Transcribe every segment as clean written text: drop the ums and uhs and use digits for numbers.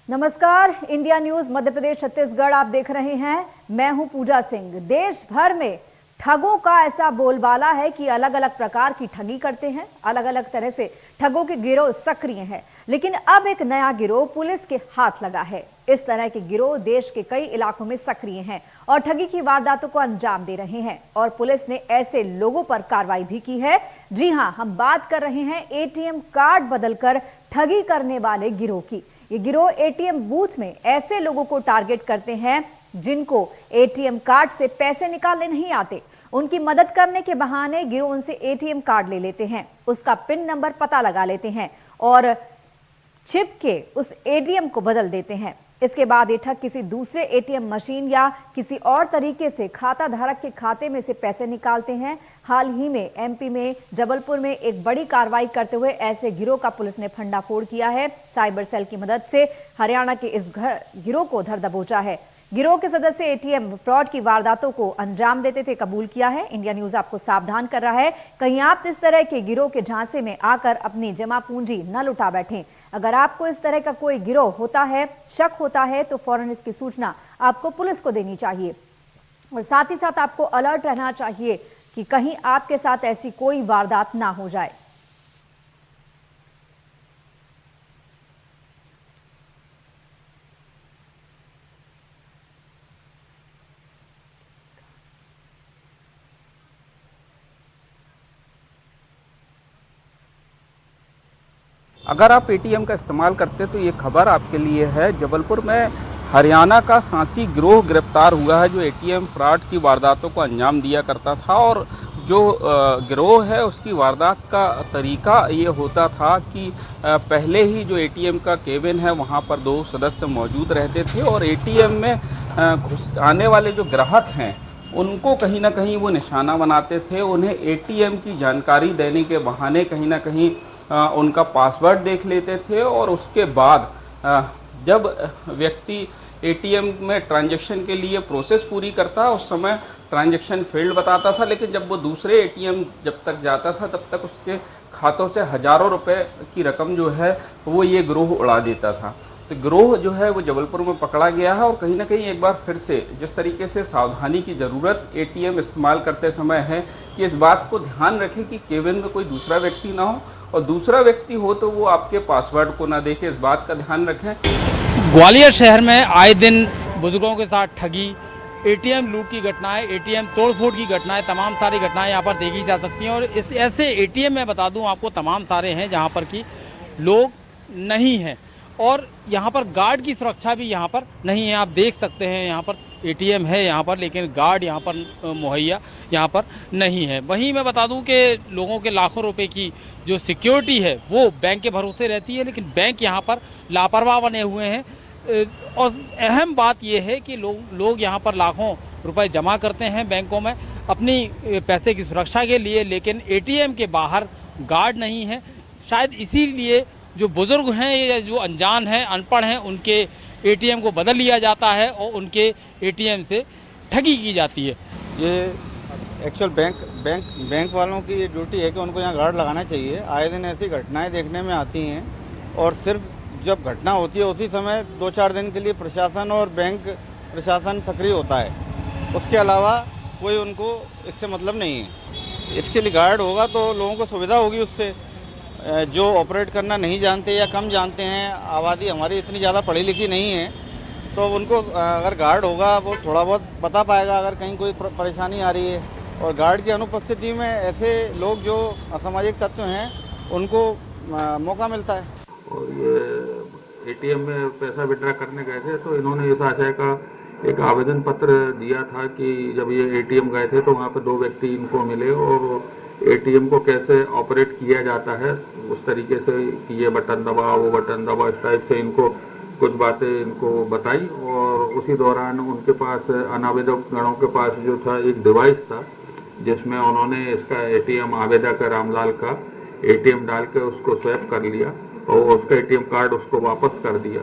नमस्कार, India news Madhya Pradesh Chhattisgarh आप देख रहे हैं। मैं हूं पूजा सिंह। देश भर में ठगों का ऐसा बोलबाला है कि अलग अलग प्रकार की ठगी करते हैं, अलग अलग तरह से ठगों के गिरोह सक्रिय हैं। लेकिन अब एक नया गिरोह पुलिस के हाथ लगा है। इस तरह के गिरोह देश के कई इलाकों में सक्रिय हैं और ठगी की वारदातों को अंजाम दे रहे हैं और पुलिस ने ऐसे लोगों पर कार्रवाई भी की है। जी हां, हम बात कर रहे हैं एटीएम कार्ड बदलकर ठगी करने वाले गिरोह की। ये गिरोह एटीएम बूथ में ऐसे लोगों को टारगेट करते हैं जिनको एटीएम कार्ड से पैसे निकालने नहीं आते। उनकी मदद करने के बहाने गिरोह उनसे एटीएम कार्ड ले लेते हैं, उसका पिन नंबर पता लगा लेते हैं और चिप के उस एटीएम को बदल देते हैं। इसके बाद ये ठग किसी दूसरे एटीएम मशीन या किसी और तरीके से खाता धारक के खाते में से पैसे निकालते हैं। हाल ही में एमपी में जबलपुर में एक बड़ी कार्रवाई करते हुए ऐसे गिरोह का पुलिस ने भंडाफोड़ किया है। साइबर सेल की मदद से हरियाणा के इस गिरोह को धर दबोचा है। गिरोह के सदस्य एटीएम फ्रॉड की वारदातों को अंजाम देते थे, कबूल किया है। इंडिया न्यूज आपको सावधान कर रहा है, कहीं आप इस तरह के गिरोह के झांसे में आकर अपनी जमा पूंजी न लुटा बैठें। अगर आपको इस तरह का कोई गिरोह होता है, शक होता है, तो फौरन इसकी सूचना आपको पुलिस को देनी चाहिए और साथ ही साथ आपको अलर्ट रहना चाहिए कि कहीं आपके साथ ऐसी कोई वारदात ना हो जाए। अगर आप पेटीएम का इस्तेमाल करते तो ये खबर आपके लिए है। जबलपुर में हरियाणा का सांसी गिरोह गिरफ्तार हुआ है जो एटीएम फ्रॉड की वारदातों को अंजाम दिया करता था। और जो गिरोह है उसकी वारदात का तरीका ये होता था कि पहले ही जो एटीएम का केबिन है वहाँ पर 2 सदस्य मौजूद रहते थे और एटीएम में आने वाले जो ग्राहक हैं उनको कहीं ना कहीं वो निशाना बनाते थे। उन्हें एटीएम की जानकारी देने के बहाने कहीं ना कहीं उनका पासवर्ड देख लेते थे और उसके बाद जब व्यक्ति एटीएम में ट्रांजैक्शन के लिए प्रोसेस पूरी करता उस समय ट्रांजैक्शन फेल्ड बताता था, लेकिन जब वो दूसरे एटीएम जब तक जाता था तब तक उसके खातों से हजारों रुपए की रकम जो है वो ये गिरोह उड़ा देता था। तो गिरोह जो है वो जबलपुर में पकड़ा गया है और कहीं ना कहीं एक बार फिर से जिस तरीके से सावधानी की ज़रूरत एटीएम इस्तेमाल करते समय है कि इस बात को ध्यान रखें कि केबिन में कोई दूसरा व्यक्ति ना हो और दूसरा व्यक्ति हो तो वो आपके पासवर्ड को ना देखे, इस बात का ध्यान रखें। ग्वालियर शहर में आए दिन बुजुर्गों के साथ ठगी, एटीएम लूट की घटनाएं, एटीएम तोड़फोड़ की घटनाएं, तमाम सारी घटनाएं यहाँ पर देखी जा सकती हैं। और इस ऐसे एटीएम में बता दूं आपको तमाम सारे हैं जहाँ पर कि लोग नहीं हैं और यहाँ पर गार्ड की सुरक्षा भी यहाँ पर नहीं है। आप देख सकते हैं यहाँ पर एटीएम है यहाँ पर, लेकिन गार्ड यहाँ पर मुहैया यहाँ पर नहीं है। वहीं मैं बता दूं कि लोगों के लाखों रुपए की जो सिक्योरिटी है वो बैंक के भरोसे रहती है, लेकिन बैंक यहाँ पर लापरवाह बने हुए हैं। और अहम बात यह है कि लोग यहाँ पर लाखों रुपए जमा करते हैं बैंकों में अपनी पैसे की सुरक्षा के लिए, लेकिन एटीएम के बाहर गार्ड नहीं है। शायद इसीलिए जो बुजुर्ग हैं या जो अनजान हैं, अनपढ़ हैं, उनके एटीएम को बदल लिया जाता है और उनके एटीएम से ठगी की जाती है। ये एक्चुअल बैंक वालों की ये ड्यूटी है कि उनको यहाँ गार्ड लगाना चाहिए। आए दिन ऐसी घटनाएं देखने में आती हैं और सिर्फ जब घटना होती है उसी समय 2-4 दिन के लिए प्रशासन और बैंक प्रशासन सक्रिय होता है, उसके अलावा कोई उनको इससे मतलब नहीं है। इसके लिए गार्ड होगा तो लोगों को सुविधा होगी उससे। जो ऑपरेट करना नहीं जानते या कम जानते हैं, आबादी हमारी इतनी ज़्यादा पढ़ी लिखी नहीं है, तो उनको अगर गार्ड होगा वो थोड़ा बहुत बता पाएगा अगर कहीं कोई परेशानी आ रही है। और गार्ड की अनुपस्थिति में ऐसे लोग जो असामाजिक तत्व हैं उनको मौका मिलता है। और ये एटीएम में पैसा विड्रा करने गए थे तो इन्होंने इस आशय का एक आवेदन पत्र दिया था कि जब ये एटीएम गए थे तो वहाँ पर 2 व्यक्ति इनको मिले और एटीएम को कैसे ऑपरेट किया जाता है उस तरीके से कि ये बटन दबा, वो बटन दबा, इस टाइप से इनको कुछ बातें इनको बताई। और उसी दौरान उनके पास अनावेदक गणों के पास जो था एक डिवाइस था जिसमें उन्होंने इसका एटीएम आवेदक रामलाल का एटीएम डाल के उसको स्वैप कर लिया और उसका एटीएम कार्ड उसको वापस कर दिया।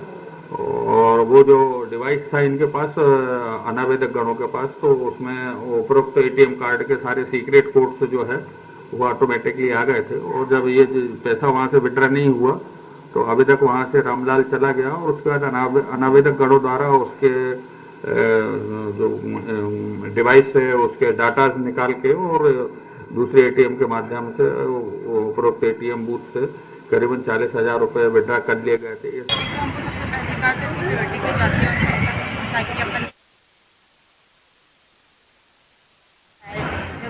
और वो जो डिवाइस था इनके पास अनावेदक गणों के पास, तो उसमें उपरोक्त एटीएम कार्ड के सारे सीक्रेट कोड्स जो है वो ऑटोमेटिकली आ गए थे। और जब ये पैसा वहाँ से विड्रा नहीं हुआ तो अभी तक वहाँ से रामलाल चला गया और उसके बाद अनावेदक गणों द्वारा उसके जो डिवाइस है उसके डाटा निकाल के और दूसरे एटीएम के माध्यम से उपरोक्त एटीएम बूथ से करीबन 40,000 रुपये विड्रा कर लिए गए थे। हमको सबसे पहली बात है सिक्योरिटी के जाती ताकि अपन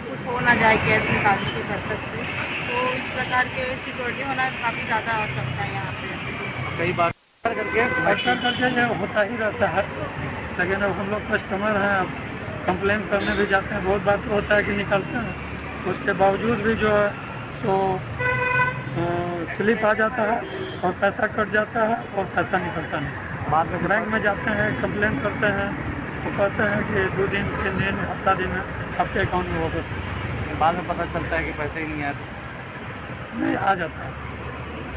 कुछ हो ना जाए, कैश निकालने की पर्पज से, तो इस प्रकार के सिक्योरिटी होना काफ़ी ज़्यादा आवश्यकता है यहाँ पे। कई बार करके पैसा करके जो होता ही रहता है, लेकिन अब हम लोग कस्टमर हैं, अब कंप्लेन करने भी जाते हैं, बहुत बार तो होता है कि निकलते हैं, उसके बावजूद भी जो है सो स्लिप आ जाता है और पैसा कट जाता है और पैसा निकलता नहीं। बाद में बैंक में जाते हैं, कंप्लेन करते हैं, तो कहते हैं कि 2 दिन 3 दिन हफ्ता दिन में आपके अकाउंट में वापस, बाद में पता चलता है कि पैसा ही नहीं आया। नहीं, आ जाता है,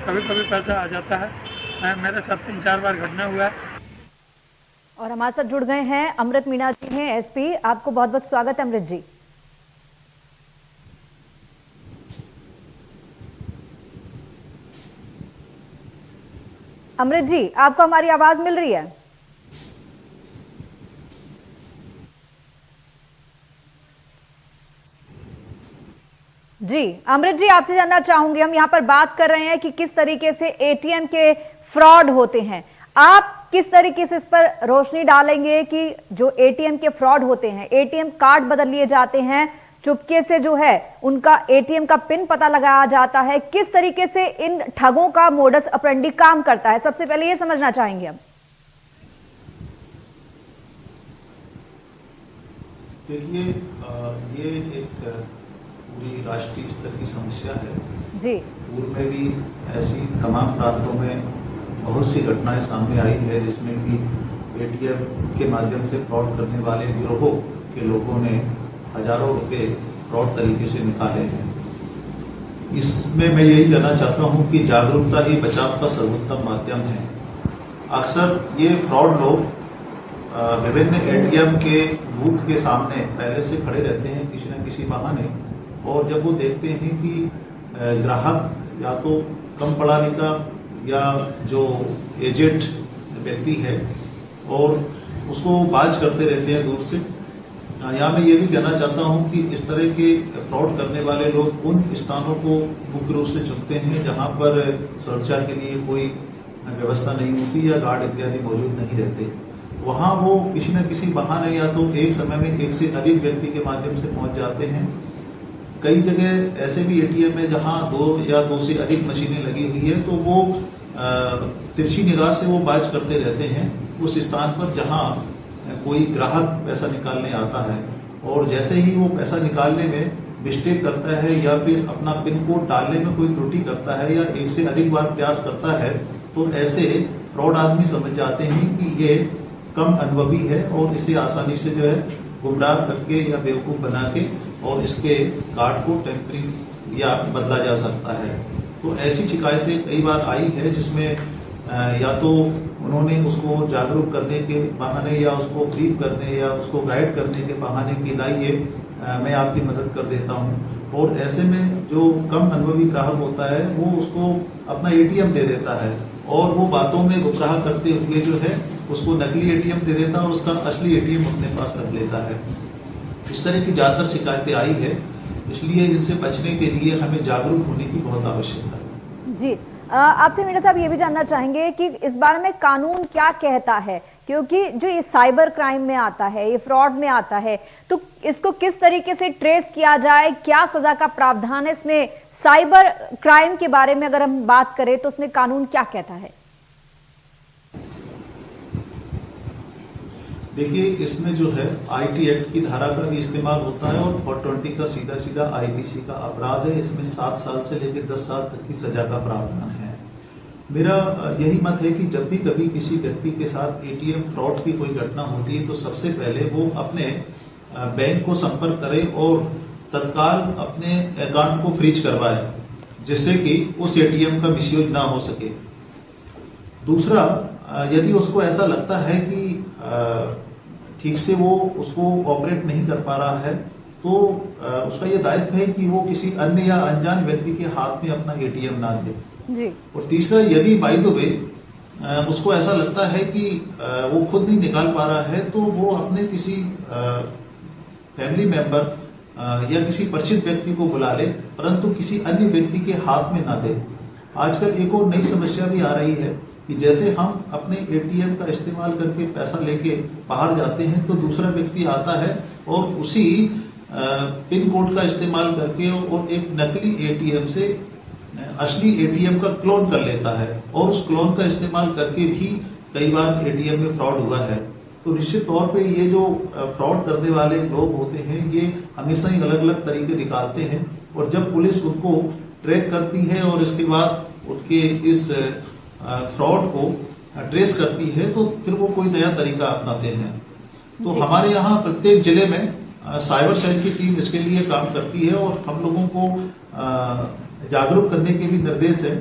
कभी कभी पैसा आ जाता है। मेरे साथ 3-4 बार घटना हुआ है। और हमारे साथ जुड़ गए हैं अमृत मीणा जी हैं, एसपी। आपको बहुत बहुत स्वागत है अमृत जी। अमृत जी, आपको हमारी आवाज मिल रही है? जी अमृत जी, आपसे जानना चाहूंगी, हम यहाँ पर बात कर रहे हैं कि किस तरीके से एटीएम के फ्रॉड होते हैं। आप किस तरीके से इस पर रोशनी डालेंगे कि जो एटीएम के फ्रॉड होते हैं, एटीएम कार्ड बदल लिए जाते हैं, चुपके से जो है उनका एटीएम का पिन पता लगाया जाता है, किस तरीके से इन ठगों का मोडस ऑपरेंडी काम करता है, सबसे पहले ये समझना चाहेंगे हम। देखिए, ये एक पूरी राष्ट्रीय स्तर की समस्या है जी। पूर्व में भी ऐसी तमाम प्रांतों में बहुत सी घटनाएं सामने आई है जिसमें कि एटीएम के माध्यम से फ्रॉड करने वाले गिरोहों के लोगों ने हजारों रुपए फ्रॉड तरीके से निकाले हैं। इसमें मैं यही कहना चाहता हूं कि जागरूकता ही बचाव का सर्वोत्तम माध्यम है। अक्सर ये फ्रॉड लोग विभिन्न एटीएम के बूथ के सामने पहले से खड़े रहते हैं किसी न किसी बहाने, और जब वो देखते हैं कि ग्राहक या तो कम पढ़ा लिखा या जो एजेड व्यक्ति है और उसको बाज करते रहते हैं दूर से। यहाँ मैं ये भी कहना चाहता हूँ कि इस तरह के फ्रॉड करने वाले लोग उन स्थानों को मुख्य रूप से चुनते हैं जहाँ पर सुरक्षा के लिए कोई व्यवस्था नहीं होती या गार्ड इत्यादि मौजूद नहीं रहते। वहाँ वो किसी न किसी बहाने या तो एक समय में एक से अधिक व्यक्ति के माध्यम से पहुंच जाते हैं। कई जगह ऐसे भी एटीएम है जहाँ 2 या 2 से अधिक मशीनें लगी हुई है, तो वो तिरछी निगाह से वो बाज करते रहते हैं उस स्थान पर जहाँ कोई ग्राहक पैसा निकालने आता है, और जैसे ही वो पैसा निकालने में मिस्टेक करता है या फिर अपना पिन कोड डालने में कोई त्रुटि करता है या एक से अधिक बार प्रयास करता है, तो ऐसे फ्रॉड आदमी समझ जाते हैं कि ये कम अनुभवी है और इसे आसानी से जो है गुमराह करके या बेवकूफ़ बना के और इसके कार्ड को टेम्परी या बदला जा सकता है। तो ऐसी शिकायतें कई बार आई है जिसमें या तो उन्होंने उसको जागरूक करने के बहाने या उसको ब्रीफ करने या उसको गाइड करने के बहाने की लाइए मैं आपकी मदद कर देता हूँ, और ऐसे में जो कम अनुभवी ग्राहक होता है वो उसको अपना एटीएम दे देता है और वो बातों में गुमराह करते हुए जो है उसको नकली एटीएम दे देता है और उसका असली एटीएम अपने पास रख लेता है। इस तरह की ज्यादातर शिकायतें आई है, इसलिए इनसे बचने के लिए हमें जागरूक होने की बहुत आवश्यकता है। जी, आपसे मीणा साहब ये भी जानना चाहेंगे कि इस बारे में कानून क्या कहता है, क्योंकि जो ये साइबर क्राइम में आता है, ये फ्रॉड में आता है, तो इसको किस तरीके से ट्रेस किया जाए, क्या सजा का प्रावधान है इसमें? साइबर क्राइम के बारे में अगर हम बात करें तो उसमें कानून क्या कहता है? देखिए, इसमें जो है आईटी एक्ट की धारा का भी इस्तेमाल होता है और 420 का सीधा सीधा आईपीसी का अपराध है। इसमें 7 साल से लेकर 10 साल तक की सजा का प्रावधान है। मेरा यही मत है कि जब भी कभी किसी व्यक्ति के साथ एटीएम फ्रॉड की कोई घटना होती है तो सबसे पहले वो अपने बैंक को संपर्क करे और तत्काल अपने अकाउंट को फ्रीज करवाए, जिससे कि उस एटीएम का मिसयूज ना हो सके। दूसरा, यदि उसको ऐसा लगता है कि ठीक से वो उसको ऑपरेट नहीं कर पा रहा है तो उसका ये दायित्व है कि वो किसी अन्य या अनजान व्यक्ति के हाथ में अपना एटीएम ना दे। जी। और तीसरा, यदि बाय द वे उसको ऐसा लगता है कि वो खुद नहीं निकाल पा रहा है, तो वो अपने किसी फैमिली मेंबर या किसी परिचित व्यक्ति को बुला ले, परंतु किसी अन्य व्यक्ति के हाथ में ना दे। आजकल एक और नई समस्या भी आ रही है कि जैसे हम अपने एटीएम का इस्तेमाल करके पैसा लेके बाहर जाते हैं, तो दूसरा व्यक्ति आता है और उसी पिन कोड का इस्तेमाल करके और एक नकली एटीएम से असली एटीएम का क्लोन कर लेता है, और उस क्लोन का इस्तेमाल करके भी कई बार एटीएम में फ्रॉड हुआ है। तो निश्चित तौर पे ये जो फ्रॉड करने वाले लोग होते हैं, ये हमेशा ही अलग अलग तरीके निकालते हैं, और जब पुलिस उनको ट्रैक करती है और इसके बाद उनके इस फ्रॉड को ट्रेस करती है, तो फिर वो कोई नया तरीका अपनाते हैं। तो हमारे यहाँ प्रत्येक जिले में साइबर सेल की टीम इसके लिए काम करती है, और हम लोगों को जागरूक करने के भी निर्देश है।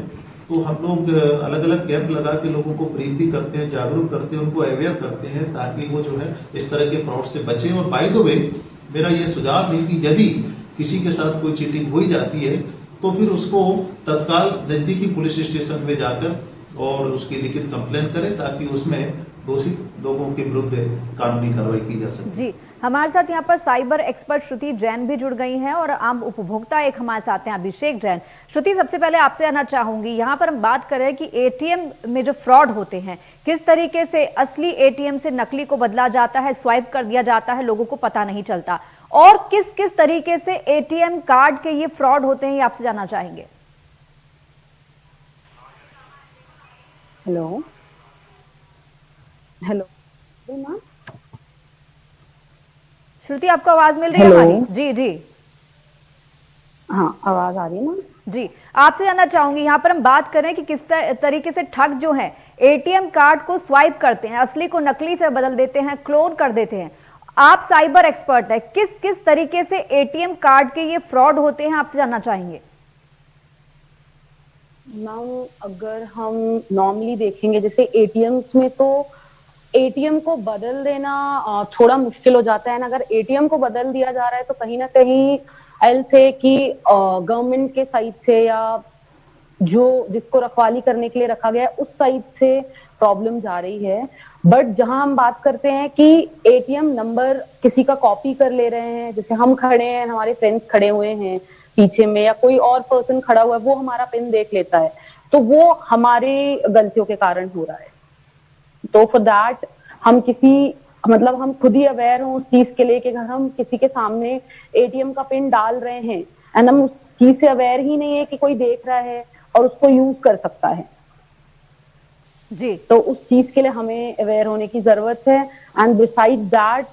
तो हम लोग अलग अलग कैंप लगा के लोगों को ब्रीफ भी करते हैं, जागरूक करते हैं, उनको अवेयर करते हैं, ताकि वो जो है इस तरह के फ्रॉड से बचे। और बाय द वे, मेरा ये सुझाव है कि यदि किसी के साथ कोई चीटिंग हो जाती है, तो फिर उसको तत्काल नजदीकी पुलिस स्टेशन में जाकर और उसकी लिखित कंप्लेन करें, ताकि उसमें दोषी लोगों के विरुद्ध कानूनी कार्रवाई की जा सके। जी, हमारे साथ यहाँ पर साइबर एक्सपर्ट श्रुति जैन भी जुड़ गई हैं, और आम उपभोक्ता एक हमारे साथ हैं अभिषेक जैन। श्रुति, सबसे पहले आपसे आना चाहूंगी, यहाँ पर हम बात करें कि एटीएम में जो फ्रॉड होते हैं, किस तरीके से असली एटीएम से नकली को बदला जाता है, स्वाइप कर दिया जाता है, लोगों को पता नहीं चलता, और किस किस तरीके से एटीएम कार्ड के ये फ्रॉड होते हैं, ये आपसे जानना चाहेंगे। हेलो हेलो श्रुति, आपको आवाज मिल रही है हमारी? जी जी, हाँ, आवाज आ रही है ना जी। आपसे जानना चाहूंगी, यहाँ पर हम बात करें कि किस तरीके से ठग जो है एटीएम कार्ड को स्वाइप करते हैं, असली को नकली से बदल देते हैं, क्लोन कर देते हैं। आप साइबर एक्सपर्ट है, किस किस तरीके से एटीएम कार्ड के ये फ्रॉड होते हैं, आपसे जानना चाहेंगे। मैम, अगर हम नॉर्मली देखेंगे, जैसे एटीएम्स में तो एटीएम को बदल देना थोड़ा मुश्किल हो जाता है ना। अगर एटीएम को बदल दिया जा रहा है, तो कहीं ना कहीं एल से कि गवर्नमेंट के साइड से या जो जिसको रखवाली करने के लिए रखा गया है, उस साइड से प्रॉब्लम जा रही है। बट जहां हम बात करते हैं कि एटीएम नंबर किसी का कॉपी कर ले रहे हैं, जैसे हम खड़े हैं, हमारे फ्रेंड्स खड़े हुए हैं पीछे में, या कोई और पर्सन खड़ा हुआ है, वो हमारा पिन देख लेता है, तो वो हमारी गलतियों के कारण हो रहा है। तो फॉर दैट हम हम खुद ही अवेयर हों उस चीज के लिए कि अगर हम किसी के सामने एटीएम का पिन डाल रहे हैं एंड हम उस चीज से अवेयर ही नहीं है कि कोई देख रहा है और उसको यूज कर सकता है जी, तो उस चीज के लिए हमें अवेयर होने की जरूरत है। एंड बिसाइड दैट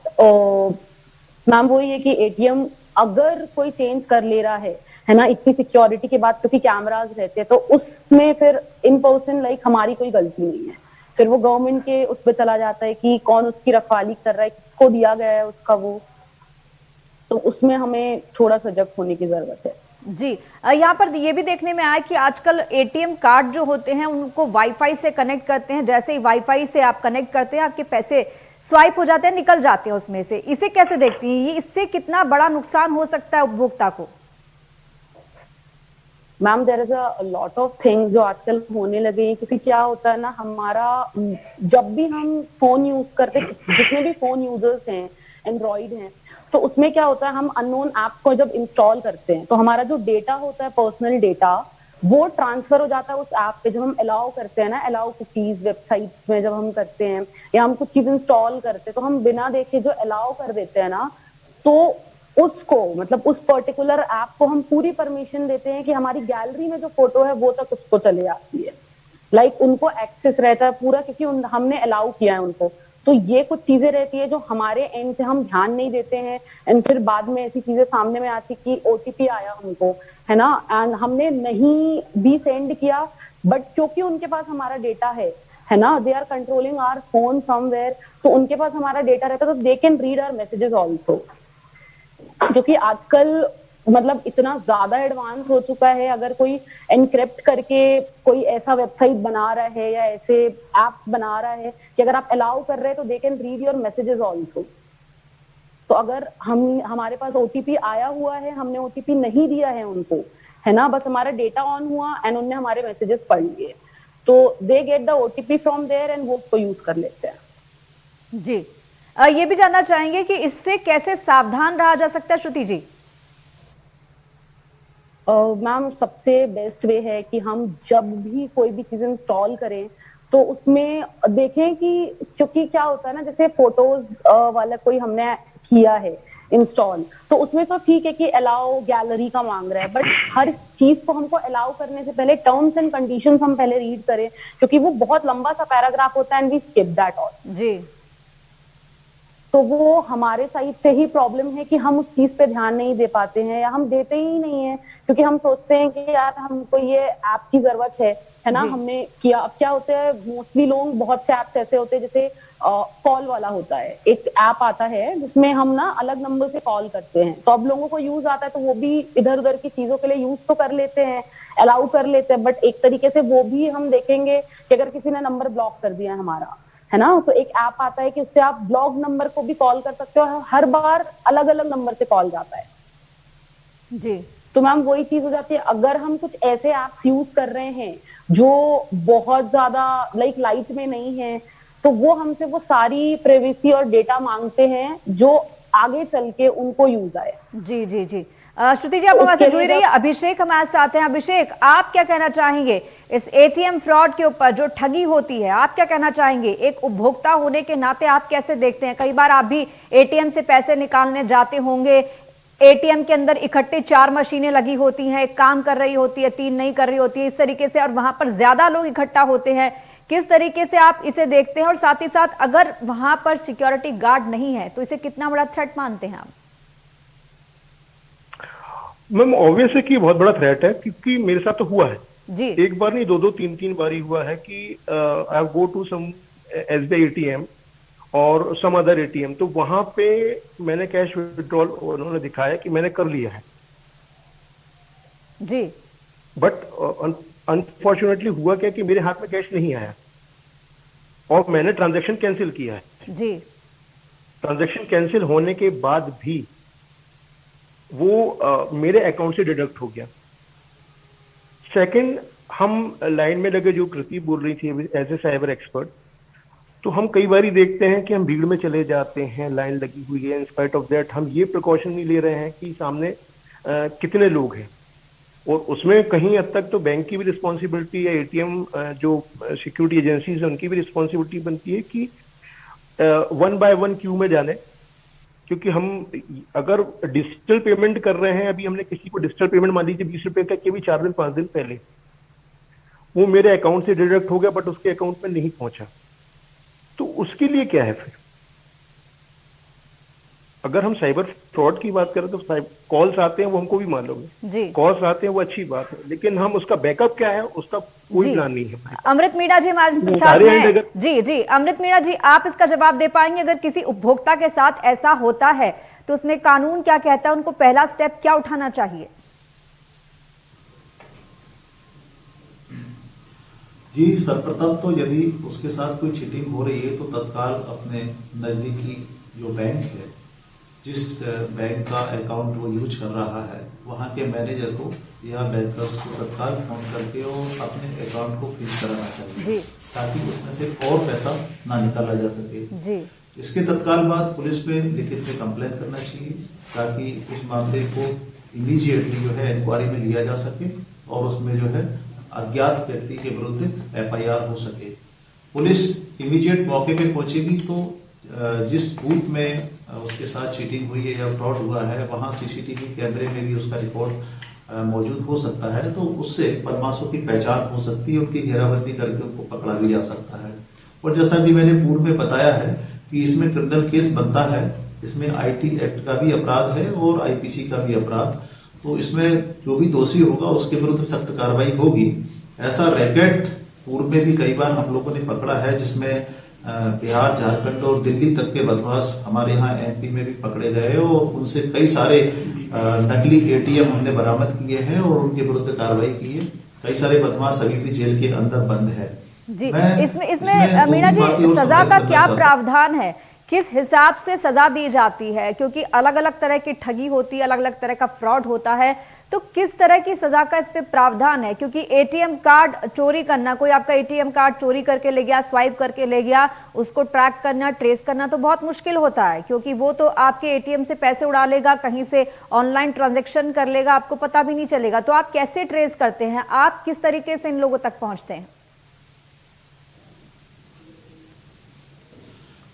मैम, वही है कि एटीएम अगर कोई चेंज कर ले रहा है ना, इतनी सिक्योरिटी के बाद, क्योंकि कैमराज रहते हैं, तो उसमें फिर इन पर्सन लाइक हमारी कोई गलती नहीं है। फिर वो गवर्नमेंट के उस पर चला जाता है कि कौन उसकी रखवाली कर रहा है, किसको दिया गया है उसका वो, तो उसमें हमें थोड़ा सजग होने की जरूरत है। जी, यहाँ पर ये भी देखने में आया कि आजकल एटीएम कार्ड जो होते हैं उनको वाईफाई से कनेक्ट करते हैं। जैसे ही वाईफाई से आप कनेक्ट करते हैं, आपके पैसे स्वाइप हो जाते हैं, निकल जाते हैं उसमें से। इसे कैसे देखती हैं, ये इससे कितना बड़ा नुकसान हो सकता है उपभोक्ता को? Ma'am, there is a lot of things जो आजकल होने लगे हैं, क्योंकि क्या होता है ना, हमारा जब भी हम फोन यूज करते, जितने भी फोन यूजर्स हैं, एंड्रॉइड हैं, तो उसमें क्या होता है, हम अननोन ऐप को जब इंस्टॉल करते हैं, तो हमारा जो डेटा होता है, पर्सनल डेटा, वो ट्रांसफर हो जाता है उस ऐप पे। जब हम अलाउ करते हैं ना, अलाउ कुकीज वेबसाइट में जब हम करते हैं, या हम कुछ चीज इंस्टॉल करते हैं, तो हम बिना देखे जो अलाउ कर देते हैं ना, तो उसको उस पर्टिकुलर ऐप को हम पूरी परमिशन देते हैं कि हमारी गैलरी में जो फोटो है वो तक उसको चले जाती है। लाइक उनको एक्सेस रहता है पूरा, क्योंकि हमने अलाउ किया है उनको। तो ये कुछ चीजें रहती है जो हमारे एंड से हम ध्यान नहीं देते हैं, एंड फिर बाद में ऐसी चीजें सामने में आती कि ओटीपी आया हमको, है ना, एंड हमने नहीं भी सेंड किया, बट क्योंकि उनके पास हमारा डेटा है ना, they are controlling our phone somewhere, तो उनके पास हमारा डेटा रहता है, तो they can read our messages also. क्योंकि आजकल इतना ज्यादा एडवांस हो चुका है, अगर कोई एनक्रिप्ट करके कोई ऐसा वेबसाइट बना रहा है या ऐसे ऐप बना रहा है कि अगर आप अलाउ कर रहे हैं, तो they can read your messages also. तो अगर हमारे पास ओटीपी आया हुआ है, हमने ओटीपी नहीं दिया है उनको, है ना, बस हमारा डेटा ऑन हुआ एंड उनने हमारे मैसेजेस पढ़ लिए, तो they get the OTP from there and वो उसको यूज कर लेते हैं। जी, ये भी जानना चाहेंगे कि इससे कैसे सावधान रहा जा सकता है श्रुति जी? मैम सबसे बेस्ट वे है कि हम जब भी कोई भी चीज इंस्टॉल करें तो उसमें देखें कि, क्योंकि क्या होता है ना, जैसे फोटोज वाला कोई हमने किया है इंस्टॉल, तो उसमें तो ठीक है कि अलाउ गैलरी का मांग रहा है, बट हर चीज को हमको अलाउ करने से पहले टर्म्स एंड कंडीशंस हम पहले रीड करें, क्योंकि वो बहुत लंबा सा पैराग्राफ होता है and we skip that all. जी, तो वो हमारे साइड से ही प्रॉब्लम है कि हम उस चीज पे ध्यान नहीं दे पाते हैं, या हम देते ही नहीं है, क्योंकि हम सोचते हैं कि यार हमको ये ऐप की जरूरत है ना, हमने किया। अब क्या होता है, मोस्टली लोग, बहुत से ऐप्स ऐसे होते हैं, जैसे कॉल वाला होता है, एक ऐप आता है जिसमें हम ना अलग नंबर से कॉल करते हैं, तो अब लोगों को यूज आता है तो वो भी इधर उधर की चीजों के लिए यूज तो कर लेते हैं, अलाउ कर लेते हैं, बट एक तरीके से वो भी हम देखेंगे कि अगर किसी ने नंबर ब्लॉक कर दिया है हमारा, है ना, तो एक ऐप आता है कि उससे आप ब्लॉक नंबर को भी कॉल कर सकते हो, हर बार अलग अलग नंबर से कॉल जाता है। जी, तो मैम वही चीज हो जाती है, अगर हम कुछ ऐसे ऐप्स यूज कर रहे हैं जो बहुत ज्यादा लाइट में नहीं है, तो वो हमसे वो सारी प्राइवेसी और डेटा मांगते हैं जो आगे चल के उनको यूज आए। जी जी जी, श्रुति जी आप हमारे साथ जुड़ी रही है। अभिषेक हमारे साथ हैं। अभिषेक, आप क्या कहना चाहेंगे इस एटीएम फ्रॉड के ऊपर, जो ठगी होती है, आप क्या कहना चाहेंगे? एक उपभोक्ता होने के नाते आप कैसे देखते हैं? कई बार आप भी एटीएम से पैसे निकालने जाते होंगे, एटीएम के अंदर इकट्ठे 4 मशीनें लगी होती हैं, एक काम कर रही होती है, 3 नहीं कर रही होती है, इस तरीके से, और वहां पर ज्यादा लोग इकट्ठा होते हैं। किस तरीके से आप इसे देखते हैं? और साथ ही साथ अगर वहां पर सिक्योरिटी गार्ड नहीं है तो इसे कितना बड़ा थ्रेट मानते हैं आप? मैम ऑब्वियस है कि बहुत बड़ा थ्रेट है, क्योंकि मेरे साथ तो हुआ है जी, एक बार नहीं, 2-2 3-3 बार ही हुआ है कि I go to some SBI ATM और सम अदर एटीएम, तो वहां पे मैंने कैश विड्रॉल उन्होंने दिखाया कि मैंने कर लिया है जी, बट अनफॉर्चुनेटली हुआ क्या कि मेरे हाथ में कैश नहीं आया और मैंने ट्रांजैक्शन कैंसिल किया है। जी, ट्रांजैक्शन कैंसिल होने के बाद भी वो मेरे अकाउंट से डिडक्ट हो गया। सेकंड, हम लाइन में लगे, जो कृति बोल रही थी एज ए साइबर एक्सपर्ट, तो हम कई बार ही देखते हैं कि हम भीड़ में चले जाते हैं, लाइन लगी हुई है, इन स्पाइट ऑफ दैट हम ये प्रिकॉशन नहीं ले रहे हैं कि सामने कितने लोग हैं, और उसमें कहीं हद तक तो बैंक की भी रिस्पॉन्सिबिलिटी है, एटीएम जो सिक्योरिटी एजेंसीज है उनकी भी रिस्पॉन्सिबिलिटी बनती है कि 1 by 1 क्यू में जाने, क्योंकि हम अगर डिजिटल पेमेंट कर रहे हैं, अभी हमने किसी को डिजिटल पेमेंट मान लीजिए 20 रुपए का कि भी 4 दिन 5 दिन पहले वो मेरे अकाउंट से डिडक्ट हो गया, बट उसके अकाउंट में नहीं पहुंचा, तो उसके लिए क्या है फिर? अगर हम साइबर फ्रॉड की बात करें तो कॉल्स आते हैं, वो हमको भी मालूम है, कॉल्स आते हैं वो अच्छी बात है, लेकिन हम उसका बैकअप क्या है उसका कोई प्लान नहीं है। अमृत मीणा जी हमारे साथ हैं। जी जी, अमृत मीणा जी आप इसका जवाब दे पाएंगे? अगर किसी उपभोक्ता के साथ ऐसा होता है तो उसमें कानून क्या कहता है, उनको पहला स्टेप क्या उठाना चाहिए? जी, सर्वप्रथम तो यदि उसके साथ कोई चीटिंग हो रही है तो तत्काल अपने नजदीकी जो बैंक है, जिस बैंक का अकाउंट वो यूज कर रहा है, वहाँ के मैनेजर को या बैंकर्स को तत्काल फोन करके और अपने अकाउंट को फ्रीज कराना चाहिए, ताकि उसमें से और पैसा ना निकाला जा सके। जी। इसके तत्काल बाद पुलिस में लिखित में कंप्लेन करना चाहिए, ताकि उस मामले को इमीडिएटली जो है इंक्वायरी में लिया जा सके और उसमें जो है अज्ञात व्यक्ति के विरुद्ध एफआईआर हो सके। पुलिस इमीडिएट मौके पे पहुंचेगी तो जिस बूथ में उसके साथ चीटिंग हुई है या फ्रॉड हुआ है, वहां सीसीटीवी कैमरे में भी उसका रिकॉर्ड मौजूद हो सकता है, तो उससे बदमाशों की पहचान हो सकती है, उनकी घेराबंदी करके उनको पकड़ा भी जा सकता है। और जैसा कि मैंने पूर्व में बताया है कि इसमें क्रिमिनल केस बनता है, इसमें आईटी एक्ट का भी अपराध है और आईपीसी का भी अपराध, तो इसमें जो भी दोषी होगा उसके विरुद्ध सख्त कार्रवाई होगी। ऐसा रैकेट पूर्व में भी कई बार हम लोगों ने पकड़ा है, जिसमें बिहार, झारखंड और दिल्ली तक के बदमाश हमारे यहाँ एमपी में भी पकड़े गए और उनसे कई सारे नकली एटीएम हमने बरामद किए हैं और उनके विरुद्ध कार्रवाई की है। कई सारे बदमाश अभी भी जेल के अंदर बंद है। जी, इसमें मीणा जी सजा का क्या प्रावधान है? किस हिसाब से सजा दी जाती है, क्योंकि अलग अलग तरह की ठगी होती है, अलग अलग तरह का फ्रॉड होता है, तो किस तरह की सजा का इस पे प्रावधान है? क्योंकि एटीएम कार्ड चोरी करना, कोई आपका एटीएम कार्ड चोरी करके ले गया, स्वाइप करके ले गया, उसको ट्रैक करना, ट्रेस करना तो बहुत मुश्किल होता है, क्योंकि वो तो आपके एटीएम से पैसे उड़ा लेगा, कहीं से ऑनलाइन ट्रांजैक्शन कर लेगा, आपको पता भी नहीं चलेगा। तो आप कैसे ट्रेस करते हैं? आप किस तरीके से इन लोगों तक पहुंचते हैं?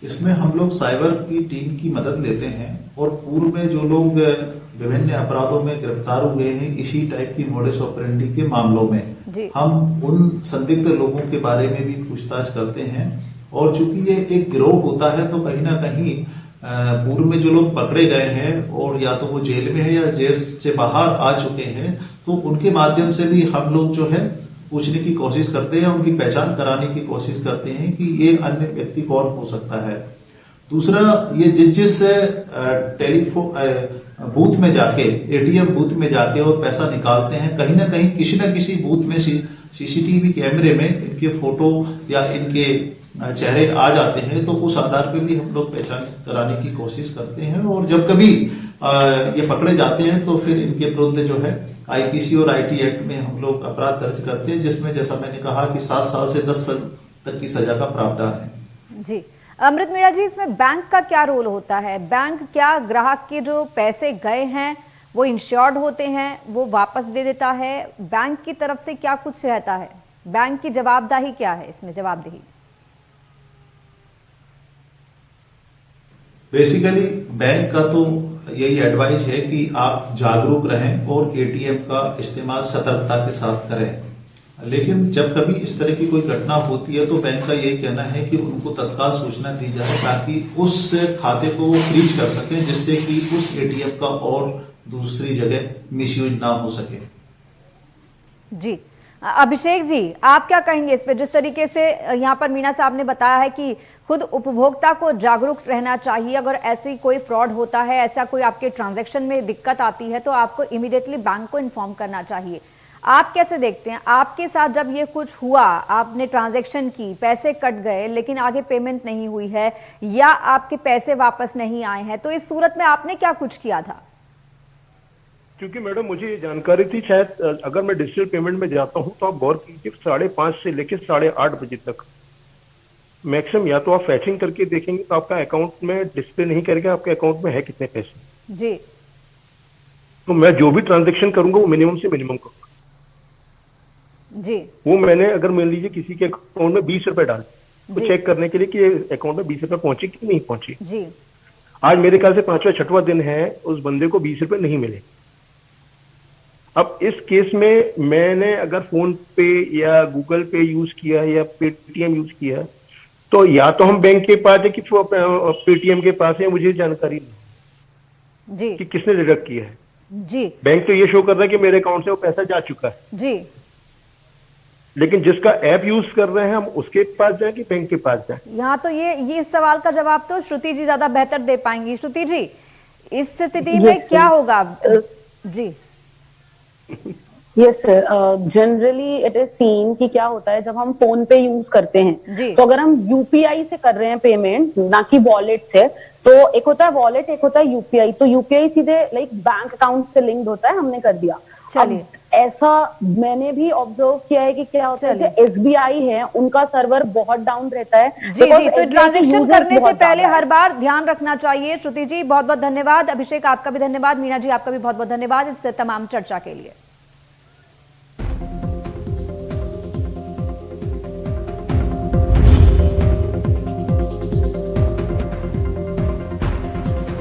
इसमें हम लोग साइबर की टीम की मदद लेते हैं और पूर्व में जो लोग विभिन्न अपराधों में गिरफ्तार हुए हैं इसी टाइप की मोडस ऑपरेंडी के मामलों में हम उन संदिग्ध लोगों के बारे में भी पूछताछ करते हैं। और चूंकि ये एक गिरोह होता है तो कहीं ना कहीं पूर्व में जो लोग पकड़े गए हैं और या तो वो जेल में है या जेल से बाहर आ चुके हैं, तो उनके माध्यम से भी हम लोग जो है पूछने की कोशिश करते हैं, उनकी पहचान कराने की कोशिश करते हैं कि ये अन्य व्यक्ति कौन हो सकता है। दूसरा, ये जिस टेलीफोन बूथ में जाके, एटीएम बूथ में जाके और पैसा निकालते हैं, कहीं ना किसी बूथ में सीसीटीवी कैमरे में इनके फोटो या इनके चेहरे आ जाते हैं, तो उस आधार पे भी हम लोग पहचान कराने की कोशिश करते हैं। और जब कभी ये पकड़े जाते हैं तो फिर इनके विरुद्ध जो है आईपीसी और आईटी एक्ट में हम लोग अपराध दर्ज करते हैं, जिसमें जैसा मैंने कहा कि 7 साल से 10 साल तक की सजा का प्रावधान है। जी, अमृत मीणा जी, इसमें बैंक का क्या रोल होता है? बैंक क्या ग्राहक के जो पैसे गए हैं वो इंश्योर्ड होते हैं, वो वापस दे देता है? बैंक की तरफ से क्या कुछ रहता है? बैंक की जवाबदेही क्या है इसमें? जवाबदेही बेसिकली बैंक का तो यही एडवाइस है कि आप जागरूक रहें और एटीएम का इस्तेमाल सतर्कता के साथ करें। लेकिन जब कभी इस तरह की कोई घटना होती है तो बैंक का यही कहना है कि उनको तत्काल सूचना दी जाए ताकि उस खाते को वो फ्रीज कर सकें, जिससे कि उस एटीएम का और दूसरी जगह मिसयूज ना हो सके। जी, अभिषेक जी, आप क्या कहेंगे इस पे? जिस तरीके से यहाँ पर मीणा साहब ने बताया है कि खुद उपभोक्ता को जागरूक रहना चाहिए, अगर ऐसी कोई फ्रॉड होता है, ऐसा कोई आपके ट्रांजैक्शन में दिक्कत आती है तो आपको इमीडिएटली बैंक को इन्फॉर्म करना चाहिए। आप कैसे देखते हैं? आपके साथ जब ये कुछ हुआ, आपने ट्रांजैक्शन की, पैसे कट गए लेकिन आगे पेमेंट नहीं हुई है या आपके पैसे वापस नहीं आए हैं, तो इस सूरत में आपने क्या कुछ किया था? क्योंकि मैडम मुझे ये जानकारी थी, शायद अगर मैं डिजिटल पेमेंट में जाता हूं तो आप गौर कीजिए 5:30 से लेकर 8:30 बजे तक मैक्सिमम या तो आप फैचिंग करके देखेंगे तो आपका अकाउंट में डिस्प्ले नहीं करेगा आपके अकाउंट में है कितने पैसे। जी, तो मैं जो भी ट्रांजैक्शन करूंगा वो मिनिमम से मिनिमम करूंगा। जी, वो मैंने अगर मान लीजिए किसी के अकाउंट में 20 रुपए डाल तो चेक करने के लिए कि अकाउंट में 20 रुपए पहुंचे कि नहीं पहुंचे। जी, आज मेरे ख्याल से 5वां-6वां दिन है, उस बंदे को 20 रुपए नहीं मिले। अब इस केस में मैंने अगर फोन पे या गूगल पे यूज किया या पेटीएम यूज किया तो या तो हम बैंक के पास है कि पेटीएम के पास है, मुझे जानकारी नहीं जी, कि किसने डिडक्ट किया है। जी, बैंक तो ये शो कर रहा है कि मेरे अकाउंट से वो पैसा जा चुका है, जी, लेकिन जिसका ऐप यूज कर रहे हैं हम उसके पास जाए कि बैंक के पास जाए? यहाँ तो ये इस सवाल का जवाब तो श्रुति जी ज्यादा बेहतर दे पाएंगी। श्रुति जी, इस स्थिति में क्या होगा? जी, yes sir, generally it is seen कि क्या होता है जब हम फोन पे यूज करते हैं तो अगर हम यूपीआई से कर रहे हैं पेमेंट, ना कि वॉलेट से, तो एक होता है वॉलेट, एक होता है यूपीआई। तो यूपीआई सीधे लाइक बैंक अकाउंट से लिंक्ड होता है, हमने कर दिया। चलिए, ऐसा मैंने भी ऑब्जर्व किया है कि क्या होता है, एसबीआई है उनका सर्वर बहुत डाउन रहता है। जी, तो ट्रांजैक्शन करने से पहले हर बार ध्यान रखना चाहिए। श्रुति जी बहुत बहुत धन्यवाद, अभिषेक आपका भी धन्यवाद, मीना जी आपका भी बहुत बहुत धन्यवाद इस तमाम चर्चा के लिए।